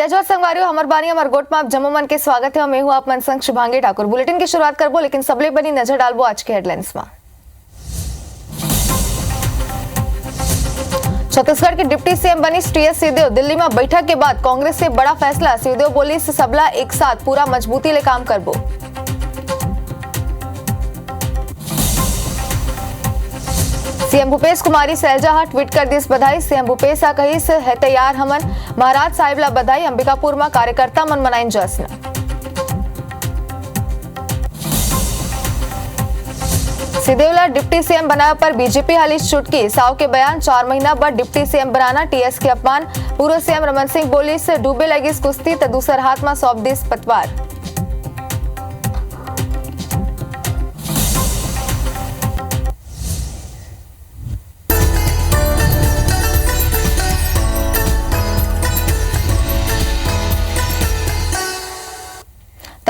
जय जोहार संगवारियों, हमर बानी हमर गोट में आप जम्मू मन के स्वागत है। मैं हूं आप मन संग शुभांगी ठाकुर। बुलेटिन की शुरुआत करबो, लेकिन सबले बनी नजर डालबो आज के हेडलाइंस में। छत्तीसगढ़ के डिप्टी सीएम बनी टीएस सिंहदेव। दिल्ली में बैठक के बाद कांग्रेस से बड़ा फैसला। सिंहदेव बोली सबला एक साथ पूरा मजबूती ले काम करबो। सीएम भूपेश कुमारी सैलजा हा ट्वीट कर दिस बधाई। सीएम भूपेश आ कही है तैयार हमन महाराज साहिब ला बधाई। अंबिकापुर में कार्यकर्ता मन मनाइन जश्न। सिंहदेव ला डिप्टी सीएम बनाया पर बीजेपी हाली चुटकी। साव के बयान 4 महीना बाद डिप्टी सीएम बनाना टीएस के अपमान। पूर्व सीएम रमन सिंह बोली से डूबे लगी कुश्ती तो दूसर हाथ में सौंप दिस पतवार।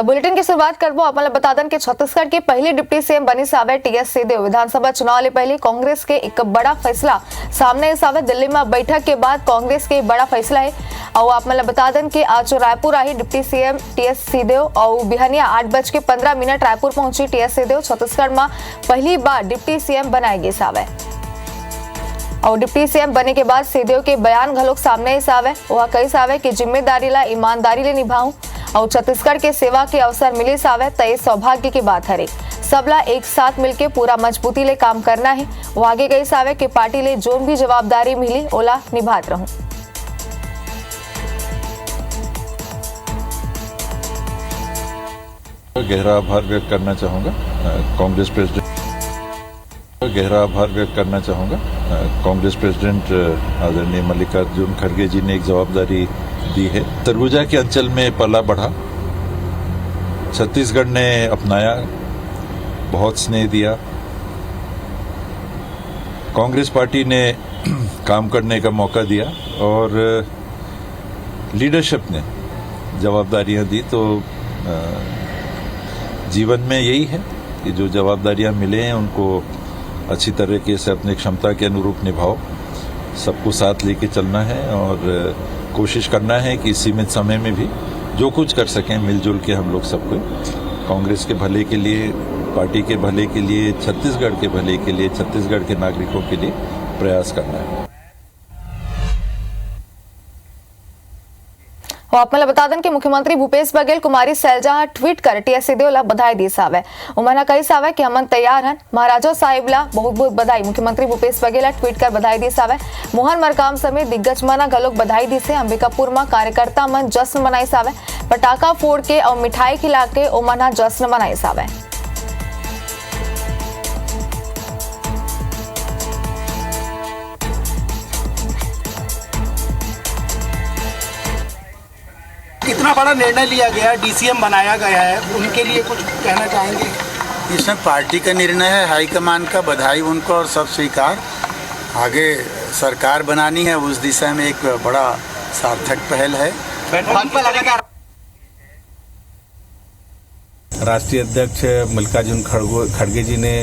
बुलेटिन की शुरुआत करबो। अपन बता दें कि छत्तीसगढ़ के पहले डिप्टी सीएम बनी सावे टीएस सिंहदेव। विधानसभा चुनाव ले पहले कांग्रेस के एक बड़ा फैसला सामने सावे। दिल्ली में बैठक के बाद कांग्रेस के बड़ा फैसला है और आप मतलब बता दें कि आज रायपुर आई डिप्टी सीएम टीएस सिंहदेव और बिहानिया 8:15 रायपुर पहुंची टीएस सिंहदेव। छत्तीसगढ़ में पहली बार डिप्टी सीएम बनाए गए सावे और डिप्टी सीएम बने के बाद सिंहदेव के बयान घलोक सामने सावे। वह कही सावे कि जिम्मेदारी ला ईमानदारी ले निभाऊं और छत्तीसगढ़ के सेवा के अवसर मिले सावे तो ये सौभाग्य की बात है। सबला एक साथ मिलके पूरा मजबूती ले काम करना है। वो आगे गई सावे कि पार्टी ले जो भी जवाबदारी मिली ओला निभात रहूं। गहरा आभार व्यक्त करना चाहूंगा कांग्रेस प्रेसिडेंट कांग्रेस प्रेसिडेंट आदरणीय मल्लिकार्जुन खड़गे जी ने एक जवाबदारी दी है। सरगुजा के अंचल में पला बढ़ा, छत्तीसगढ़ ने अपनाया, बहुत स्नेह दिया। कांग्रेस पार्टी ने काम करने का मौका दिया और लीडरशिप ने जवाबदारियां दी। तो जीवन में यही है कि जो जवाबदारियां मिले हैं उनको अच्छी तरीके से अपनी क्षमता के अनुरूप निभाओ। सबको साथ लेके चलना है और कोशिश करना है कि सीमित समय में भी जो कुछ कर सकें मिलजुल के हम लोग सबको कांग्रेस के भले के लिए, पार्टी के भले के लिए, छत्तीसगढ़ के भले के लिए, छत्तीसगढ़ के नागरिकों के लिए प्रयास करना है। आप मतलब बता दें कि मुख्यमंत्री भूपेश बघेल कुमारी सैलजा ट्वीट कर टीएस सिंहदेव ला बधाई दी सावे। उमना कही सावे कि हमन तैयार हन महाराजा साहिब ला बहुत बहुत बधाई। मुख्यमंत्री भूपेश बघेल ट्वीट कर बधाई दी सावे। मोहन मरकाम समेत दिग्गज मना गलोक बधाई दी से। अंबिकापुर में कार्यकर्ता मन जश्न मनाई सावे। पटाखा फोड़ के और मिठाई खिला के ओमना जश्न मनाई सावे। इतना बड़ा निर्णय लिया गया, डीसीएम बनाया गया है, उनके लिए कुछ कहना चाहेंगे? इसमें पार्टी का निर्णय है, हाईकमान का, बधाई उनको और सब स्वीकार। आगे सरकार बनानी है, उस दिशा में एक बड़ा सार्थक पहल है। राष्ट्रीय अध्यक्ष मल्लिकार्जुन खड़गे जी ने,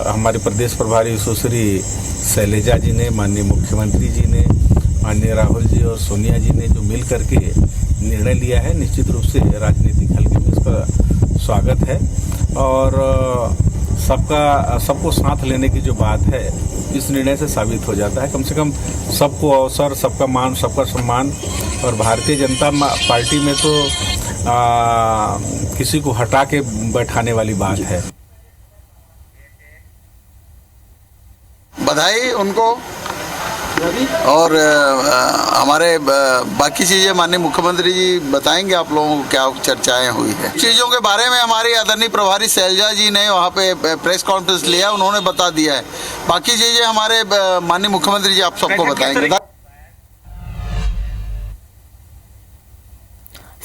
हमारे प्रदेश प्रभारी सुश्री शैलजा जी ने, माननीय मुख्यमंत्री जी ने, माननीय राहुल जी और सोनिया जी ने जो मिल करके निर्णय लिया है, निश्चित रूप से राजनीतिक हलके में इसका स्वागत है। और सबको साथ लेने की जो बात है, इस निर्णय से साबित हो जाता है कम से कम सबको अवसर, सबका मान, सबका सम्मान। और भारतीय जनता पार्टी में तो किसी को हटा के बैठाने वाली बात है। बधाई उनको और हमारे बाकी चीज़ें माननीय मुख्यमंत्री जी बताएंगे आप लोगों को क्या चर्चाएं हुई है। चीज़ों के बारे में हमारी आदरणीय प्रभारी शैलजा जी ने वहाँ पे प्रेस कॉन्फ्रेंस लिया, उन्होंने बता दिया है। बाकी चीज़ें हमारे माननीय मुख्यमंत्री जी आप सबको बताएंगे।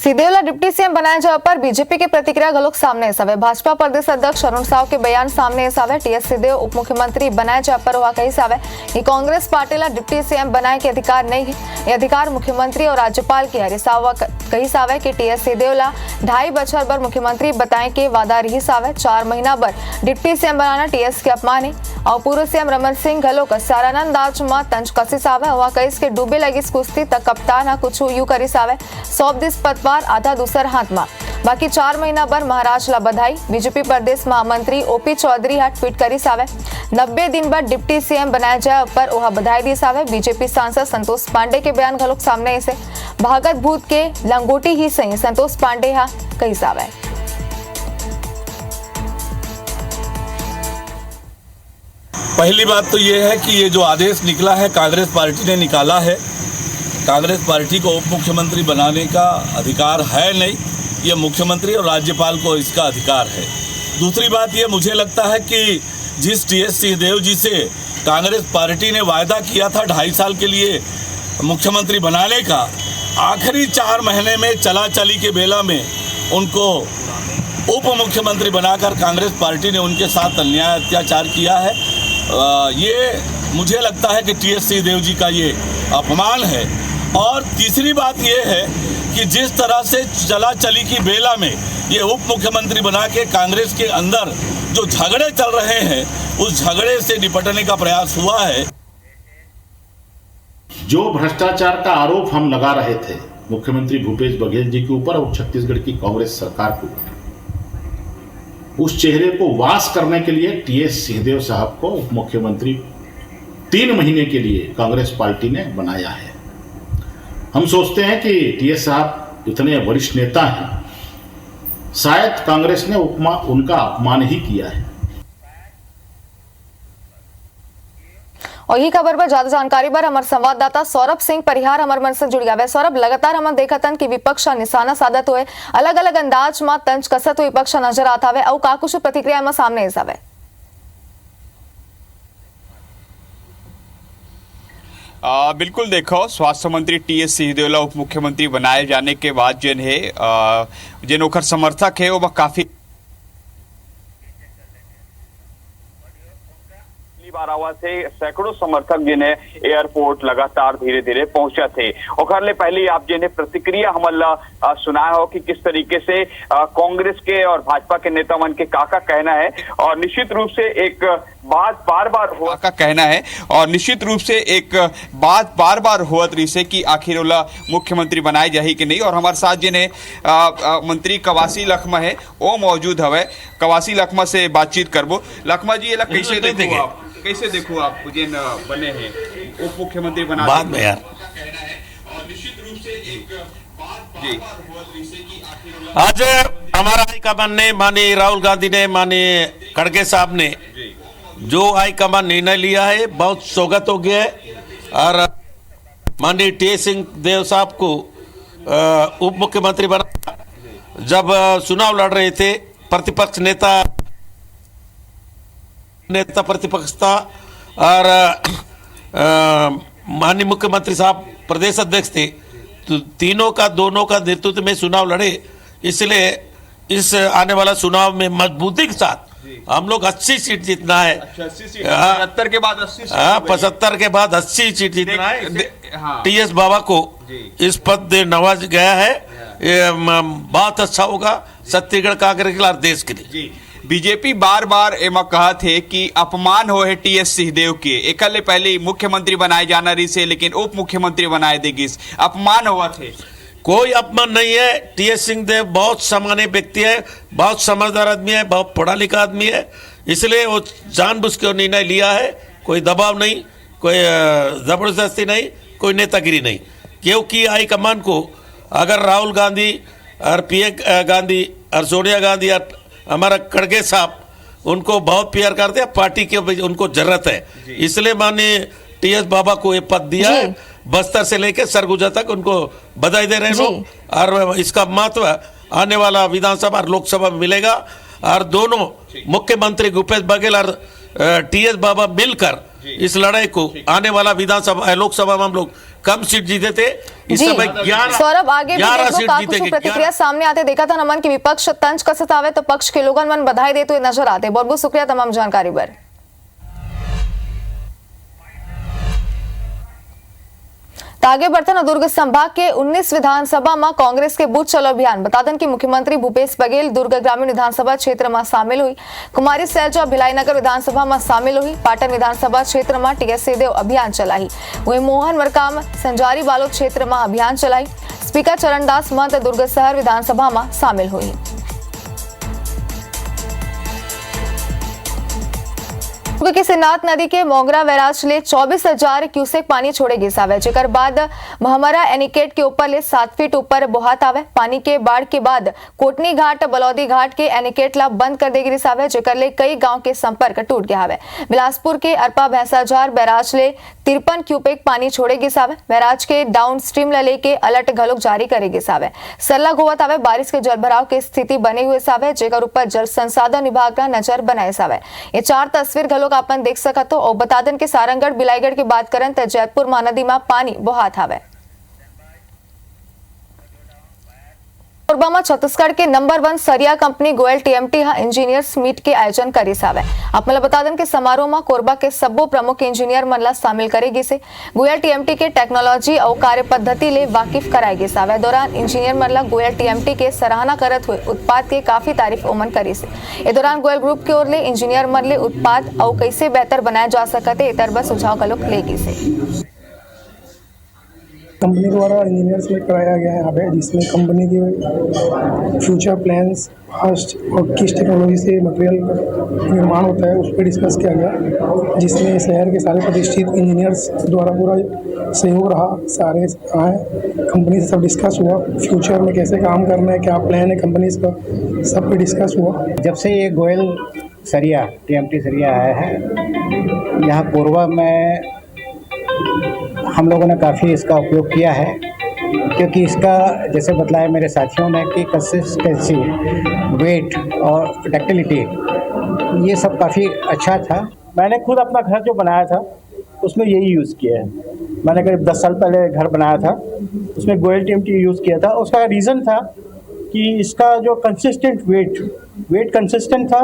सिद्धेला डिप्टी सीएम बनाए जाने पर बीजेपी की प्रतिक्रिया गलोक सामने आवे। भाजपा प्रदेश अध्यक्ष अरुण साव के बयान सामने आवे। टीएस सिद्धेव उप मुख्यमंत्री बनाए जाने पर वह कही आवे कि कांग्रेस पार्टी ला डिप्टी सीएम बनाए के अधिकार नहीं है, ये अधिकार मुख्यमंत्री और राज्यपाल की है। साव कही आवे कि टीएस सिद्धेव ला 2.5 बछर बर मुख्यमंत्री बताए के वादा रही आवे। 4 महीना बर डिप्टी सीएम बनाना टीएस के अपमान है और पूर्व सीएम रमन सिंह घलोक सारानंद अंदाज में तंज कसी आवे। वह कही के डूबे लगी कुश्ती तक कप्तान हा कुछ यू करी आवे। 100 दिस पतवार आधा दूसर हाथ में बाकी 4 महीना बर महाराज ला बधाई। बीजेपी प्रदेश महामंत्री ओपी चौधरी हा ट्वीट करी आवे। 90 दिन बाद डिप्टी सीएम बनाए जाए पर वह बधाई दी आवे। बीजेपी सांसद संतोष पांडे के बयान घलोक सामने से भागत भूत के लंगोटी ही सही संतोष पांडे हा कही आवे। पहली बात तो ये है कि ये जो आदेश निकला है कांग्रेस पार्टी ने निकाला है। कांग्रेस पार्टी को उप मुख्यमंत्री बनाने का अधिकार है नहीं, ये मुख्यमंत्री और राज्यपाल को इसका अधिकार है। दूसरी बात ये मुझे लगता है कि जिस टीएस सिंहदेव जी से कांग्रेस पार्टी ने वायदा किया था 2.5 साल के लिए मुख्यमंत्री बनाने का, आखिरी 4 महीने में चला चली के बेला में उनको उप मुख्यमंत्री बनाकर कांग्रेस पार्टी ने उनके साथ अन्याय अत्याचार किया है। ये मुझे लगता है कि टीएस सिंहदेव जी का ये अपमान है। और तीसरी बात ये है कि जिस तरह से चला चली की बेला में ये उप मुख्यमंत्री बना के कांग्रेस के अंदर जो झगड़े चल रहे हैं उस झगड़े से निपटने का प्रयास हुआ है। जो भ्रष्टाचार का आरोप हम लगा रहे थे मुख्यमंत्री भूपेश बघेल जी के ऊपर और छत्तीसगढ़ की कांग्रेस सरकार के ऊपर, उस चेहरे को वास करने के लिए टीएस सिंहदेव साहब को उप मुख्यमंत्री 3 महीने के लिए कांग्रेस पार्टी ने बनाया है। हम सोचते हैं कि टीएस साहब इतने वरिष्ठ नेता हैं, शायद कांग्रेस ने उनका अपमान ही किया है। और ये खबर पर ज्यादा जानकारी पर हमारे संवाददाता सौरभ सिंह परिहार हमारे मन से जुड़ गया। सौरभ, लगातार हम देखा था कि विपक्ष निशाना साधत हुए अलग अलग अंदाज में तंज कसत हुए विपक्ष नजर आता है और का कुछ प्रतिक्रिया में सामने आवे। बिल्कुल देखो, स्वास्थ्य मंत्री टीएस सिंहदेव उप मुख्यमंत्री बनाए जाने के बाद जिन है जिन ओखर समर्थक है वो काफी बारावा से सैकड़ों समर्थक जिन्हें एयरपोर्ट लगातार धीरे धीरे पहुंचा थे। ओखरले पहले आप जिन्हें प्रतिक्रिया हमला सुना हो कि किस तरीके से कांग्रेस के और भाजपा के नेता मन के काका कहना है और निश्चित रूप से एक बात बार बार हुआ का कहना है और निश्चित रूप से एक बात बार बार हुआ रही से कि आखिर ओला मुख्यमंत्री बनाए जाही कि नहीं। और हमारे साथ जिन्हें मंत्री कवासी लखमा है वो मौजूद हवे। कवासी लखमा से बातचीत करबो। लखमा जी, ये कैसे देखो आप जिन बने हैं उप मुख्यमंत्री बना बाद में यार जी आज हमारा हाईकमान ने माननीय राहुल गांधी ने माननीय खड़गे साहब ने जो हाईकमान निर्णय लिया है बहुत स्वागत हो गया है। और माननीय टीएस सिंहदेव साहब को उप मुख्यमंत्री बना, जब चुनाव लड़ रहे थे प्रतिपक्ष नेता प्रतिपक्ष था और माननीय मुख्यमंत्री साहब प्रदेश अध्यक्ष थे, तो दोनों का नेतृत्व में चुनाव लड़े। इसलिए इस आने वाला चुनाव में मजबूती के साथ हम लोग 80 सीट जीतना है। 75 के बाद 80 75 के बाद 80 सीट जीतना है। टीएस बाबा को इस पद से नवाज गया है, ये बहुत अच्छा होगा छत्तीसगढ़ कांग्रेस के लिए, देश के लिए। बीजेपी बार बार एमा कहा थे कि अपमान हो है टीएस सिंहदेव के, एकले पहले मुख्यमंत्री बनाए जाना रही से लेकिन उप मुख्यमंत्री बनाए देगी, अपमान हुआ थे। कोई अपमान नहीं है। टीएस सिंहदेव बहुत सामान्य व्यक्ति है, बहुत समझदार आदमी है, बहुत पढ़ा लिखा आदमी है, इसलिए वो जानबूझ के निर्णय लिया है। कोई दबाव नहीं, कोई जबरदस्ती नहीं, कोई नेतागिरी नहीं। क्योंकि हाईकमान को अगर राहुल गांधी और पीएम गांधी और सोनिया गांधी और हमारा खड़गे साहब उनको बहुत प्यार करते हैं, पार्टी के उनको जरूरत है, इसलिए माननीय टीएस बाबा को ये पद दिया है। बस्तर से लेकर सरगुजा तक उनको बधाई दे रहे हैं लोग। और इसका महत्व आने वाला विधानसभा और लोकसभा में मिलेगा। और दोनों मुख्यमंत्री भूपेश बघेल और टीएस बाबा मिलकर इस लड़ाई को आने वाला विधानसभा लोकसभा में हम लोग कम सीट जीते थे। इस जी समय 11 सौरभ आगे भी 11 देखो सीट का कुछ जीतेंगे। प्रतिक्रिया सामने आते देखा था नमन की विपक्ष तंज कसत आवे तो पक्ष के लोगन मन बधाई देते हुए नजर आते। बहुत बहुत शुक्रिया तमाम जानकारी पर। आगे बढ़ते दुर्ग संभाग के 19 विधानसभा में कांग्रेस के बूथ चलो अभियान बतादन की मुख्यमंत्री भूपेश बघेल दुर्ग ग्रामीण विधानसभा क्षेत्र में शामिल हुई। कुमारी सैलजा भिलाईनगर विधानसभा में शामिल हुई। पाटन विधानसभा क्षेत्र में टीएस सिंहदेव अभियान चलाई। वही मोहन मरकाम संजारी बालोद क्षेत्र में अभियान चलाई। स्पीकर चरणदास महंत दुर्ग शहर विधानसभा में शामिल हुई। के सिन्नाथ नदी के मोगरा बैराज ले 24,000 क्यूसेक पानी छोड़े गिसावे जेकर बाद महमरा एनिकेट के ऊपर ले 7 फीट ऊपर बोहात आवे। पानी के बाढ़ के बाद कोटनी घाट बलौदी घाट के एनिकेट ला बंद कर दे गिसावे जेकर ले कई गांव के संपर्क टूट गया है। बिलासपुर के अरपा भैंसाझार बैराज ले 53 क्यूसेक पानी छोड़े गिसावे। बैराज के डाउन स्ट्रीम ला लेके अलर्ट घलोक जारी करे गिसावे। सरला गोवत आवे बारिश के जलभराव की स्थिति बने हुए सावे जेकर ऊपर जल संसाधन विभाग का नजर बनाए सावे। ये 4 तस्वीर घलोक अपन देख सकत हो। और बतादन के सारंगढ़ बिलाईगढ़ की बात करन तो जयपुर महानदी में पानी बोहात हवे। कोरबा में छत्तीसगढ़ के नंबर 1 सरिया company Goyal TMT engineers meet के आयोजन करी सावे। आप मला बतादन के समारोह में कोरबा के सब्बो प्रमुख इंजीनियर मन ला शामिल करेगी से गोयल टीएमटी के टेक्नोलॉजी और कार्य पद्धति ले वाकिफ कराएगी सावे। दौरान इंजीनियर मन ला गोयल टीएमटी के सराहना करत हुए उत्पाद के काफी तारीफ ओमन करी से। ए दौरान गोयल ग्रुप की ओर ले इंजीनियर मन ले उत्पाद और कैसे बेहतर बनाया जा सकते तरह सुझाव कलोक लेगी से। कंपनी द्वारा इंजीनियर्स में कराया गया है यहाँ पे जिसमें कंपनी के फ्यूचर प्लान्स फर्स्ट और किस टेक्नोलॉजी से मटेरियल निर्माण होता है उस पर डिस्कस किया गया जिसमें शहर के सारे प्रतिष्ठित इंजीनियर्स द्वारा पूरा सहयोग रहा। सारे आए कंपनी से सब डिस्कस हुआ फ्यूचर में कैसे काम करना है क्या प्लान है कंपनीज का सब पे डिस्कस हुआ। जब से ये गोयल सरिया टीएमटी सरिया आया है यहाँ कोरबा में हम लोगों ने काफ़ी इसका उपयोग किया है क्योंकि इसका जैसे बतलाया मेरे साथियों ने कि कंसिस्टेंसी वेट और डक्टिलिटी ये सब काफ़ी अच्छा था। मैंने खुद अपना घर जो बनाया था उसमें यही यूज़ किया है। मैंने करीब 10 साल पहले घर बनाया था उसमें गोयल टीएमटी यूज़ किया था। उसका रीज़न था कि इसका जो कंसिस्टेंट वेट कंसिस्टेंट था,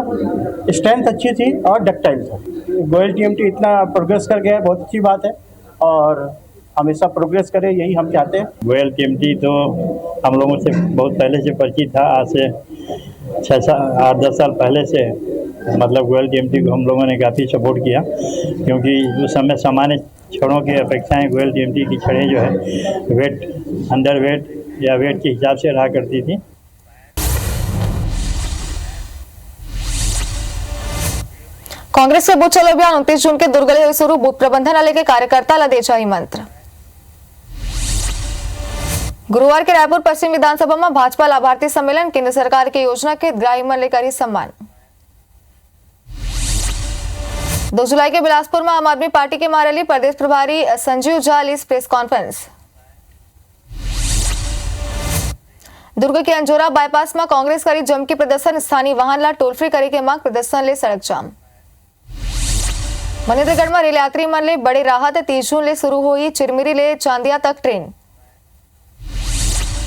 स्ट्रेंथ अच्छी थी और डक्टाइल था। गोयल टीएमटी इतना प्रोग्रेस कर गया है बहुत अच्छी बात है और हमेशा प्रोग्रेस करे यही हम चाहते हैं। गोयल टीएमटी तो हम लोगों से बहुत पहले से परिचित था। आज से 8-10 साल पहले से मतलब गोयल टीएमटी को हम लोगों ने काफ़ी सपोर्ट किया क्योंकि उस समय सामान्य छड़ों की अपेक्षाएं गोयल टीएमटी की छड़ें जो है वेट अंडर वेट या वेट के हिसाब से रहा करती थी। कांग्रेस के बूथ चलो अभियान 29 जून के दुर्गले हुए शुरू। बूथ प्रबंधन वाले के कार्यकर्ता ला दे चाहिए मंत्र। गुरुवार के रायपुर पश्चिम विधानसभा में भाजपा लाभार्थी सम्मेलन केंद्र सरकार की योजना के हितग्राही मन लेकर ही सम्मान। 2 जुलाई के बिलासपुर में आम आदमी पार्टी के मारेली प्रदेश प्रभारी संजीव झा ली प्रेस कॉन्फ्रेंस। दुर्ग के अंजोरा बाईपास में कांग्रेस करी जमकी प्रदर्शन। स्थानीय वाहन ला टोल फ्री करे के मांग प्रदर्शन ले सड़क जाम। मनेन्द्रगढ़ में रेल यात्री मन ले बड़ी राहत। 30 जून ले शुरू हुई चिरमिरी ले चांदिया तक ट्रेन।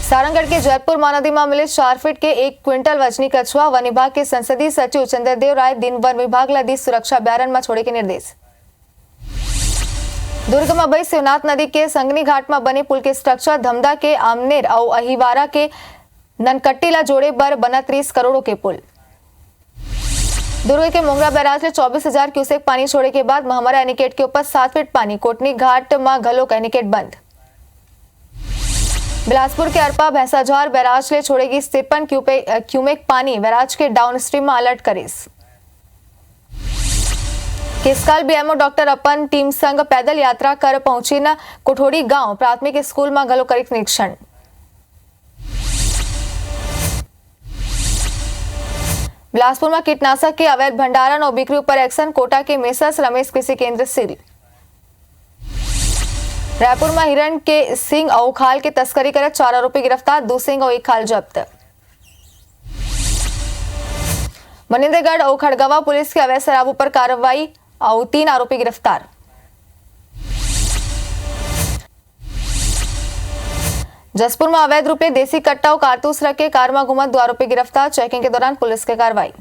सारंगढ़ के जयपुर महानदी में मिले 4 फीट के 1 क्विंटल वजनी कछुआ। वन विभाग के संसदीय सचिव चंद्रदेव राय दिन वन विभाग ला दी सुरक्षा अभ्यारण्य में छोड़े के निर्देश। दुर्ग में बही शिवनाथ नदी के संगनी घाट में बने पुल के स्ट्रक्चर धमदा के आमनेर और अहिवारा के ननकट्टी ला जोड़े बर बना 30 करोड़ों के पुल। दुर्ग के मोंगरा बैराज में 24,000 क्यूसेक पानी छोड़े के बाद महामरा एनिकेट के ऊपर 7 फीट पानी। कोटनी घाट में घलोक एनिकेट बंद। बिलासपुर के अरपा भैंसाझार बैराज ले छोड़ेगी 53 क्यूमेक पानी। बैराज के डाउन स्ट्रीम में अलर्ट करीस। केसकाल बीएमओ डॉक्टर अपन टीम संग पैदल यात्रा कर पहुंची न कोठोड़ी गांव प्राथमिक स्कूल में घलो करी निरीक्षण। बिलासपुर में कीटनाशक के अवैध भंडारण और बिक्री पर एक्शन। कोटा के मेसर्स रमेश कृषि केंद्र सील। रायपुर में हिरण के सिंग और खाल के तस्करी कर 4 आरोपी गिरफ्तार। 2 सिंग और 1 खाल जब्त। मनेन्द्रगढ़ और खड़गवा पुलिस के अवैध शराबों पर कार्रवाई और 3 आरोपी गिरफ्तार। जसपुर में अवैध रूपे देसी कट्टा और कारतूस रखे कार में घुमत 2 आरोपी गिरफ्तार। चेकिंग के दौरान पुलिस की कार्रवाई।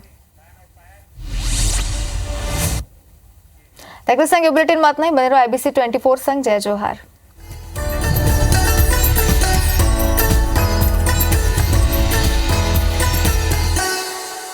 बुलेटिन में इतना ही। बने रहो IBC 24 संग। जय जोहार।